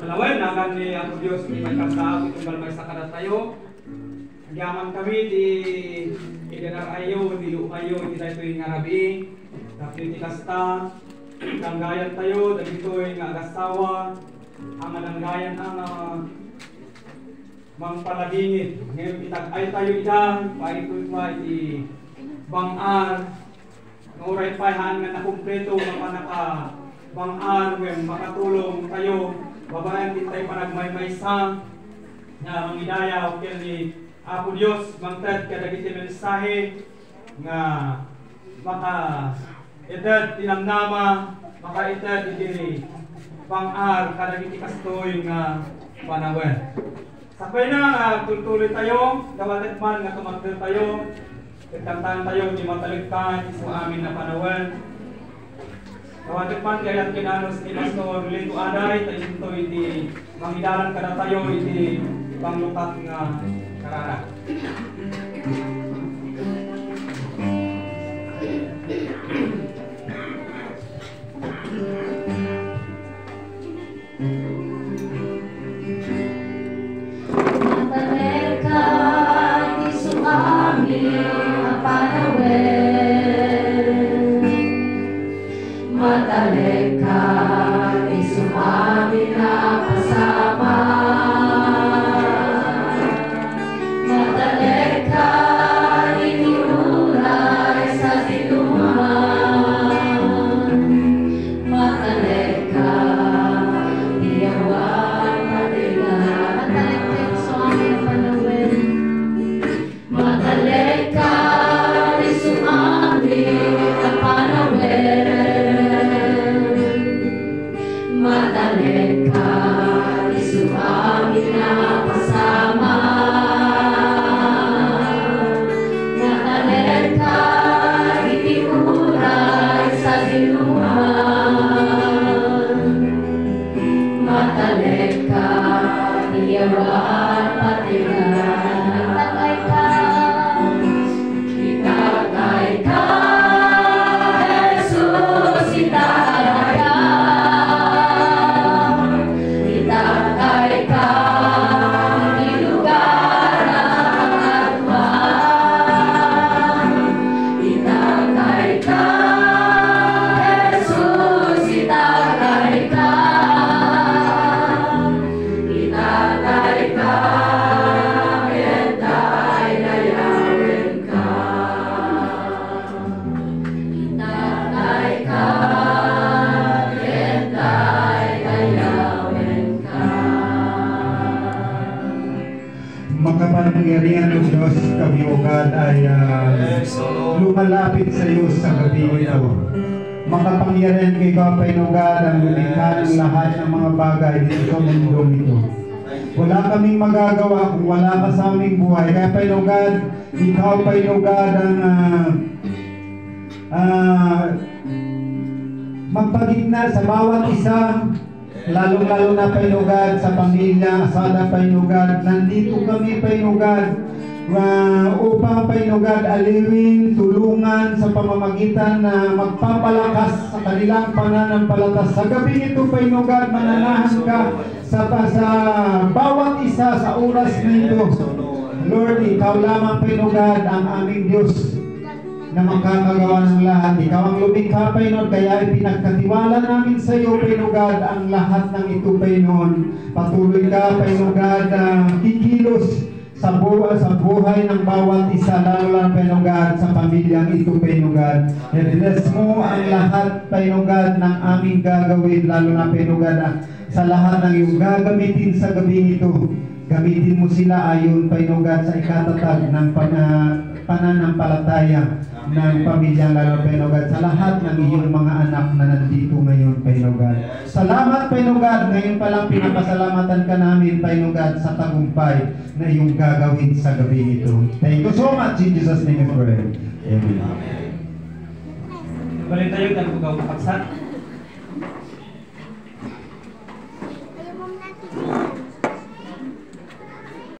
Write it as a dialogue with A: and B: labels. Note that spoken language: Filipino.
A: Alawan, nakan ni Apo Diyos ni magkasahap itong balmay sa kadat tayo. Nagyaman kami di idinarayo, di lupayo, di tayo yung ngarabi. Tapos di kasta, tanggayan tayo, dito yung agasawa. Ang mananggayan ang mangpalagingit. Ngayon itag-ay tayo idan, paikot pa iti bangar. Nguray pa haan nga nakumpleto, mapanaka bangar, ngayon makatulong tayo. Babayan din tayo panagmaymaysa na mangidaya o ni Apo Diyos, mangtad kadagiti mensahe nga maka edad tinamnama, maka edad iti bangar kadagiti kastoy nga panawen. Sakay na, tuloy tayo, dawalit man nga tumagdil tayo, ikantahan tayo, di mataligtan, sa amin na panawen. Dawalit man kaya't kinanos ni Pastor Lito Aday, tayo ito iti mangidalan ka na tayo, iti panglukat nga karara.
B: Mataleka, isumami na kasama. Mataleka, iniuray sa sinuman. Mataleka, iyawan patigan. Mataleka, isumami na panawin. Mataleka, isumami na panawin. Mataleka, isumami na kasama. Mataleka, iniuray sa sinuman. Mataleka, iyawan patigan. Itagay ka, itagay ka, Jesus, itagay ka. Itagay ka, di lugar ng katwan. Itagay ka, Jesus, itagay ka. Itagay ka, entay dayawin ka. Itagay ka, entay dayawin ka.
C: Makapangyarihan ng Diyos kami ugad ay lumalapit sa iyo sa gabi ito. Makapangyarihan kay Kapainugan ang lulikha ng lahat ng mga bagay dito sa mundo nito. Wala kaming magagawa kung wala ka sa aming buhay. Kaya Painugan, ikaw Painugan ang magpagitna sa bawat isa, lalong-lalo na Painugan sa pamilya, asala Painugan. Nandito kami Painugan upang Painugan aliwin, tulungan sa pamamagitan na magpapalakas sa kanilang pananampalataya. Sa gabi ito Painugan, mananahan ka sa bawat isa sa oras na ito. Lord, ikaw lamang Painugan ang aming Diyos na makakagawa ng lahat. Ikaw ang lumikha, Panginoon, kaya ipinagkatiwala namin sa iyo, Panginoon, ang lahat ng ito, Panginoon. Patuloy ka, Panginoon, kikilos sa buhay ng bawat isa, lalo lang, Panginoon, sa pamilyang ito, Panginoon. I-bless mo ang lahat, Panginoon, ng aming gagawin, lalo na, Panginoon, sa lahat ng iyong gagamitin sa gabi ito. Gamitin mo sila ayon, Panginoon, sa ikatatag ng pananampalataya ng pamilya, lalo Panginoon, sa lahat ng iyong mga anak na nandito ngayon, Panginoon. Salamat, Panginoon, ngayon pa lang pinapasalamatan ka namin, Panginoon, sa tagumpay na iyong gagawin sa gabi ito. Thank you so much, in Jesus' name we pray. Amen.
A: Balik tayo, tayo pagkaw pagsat.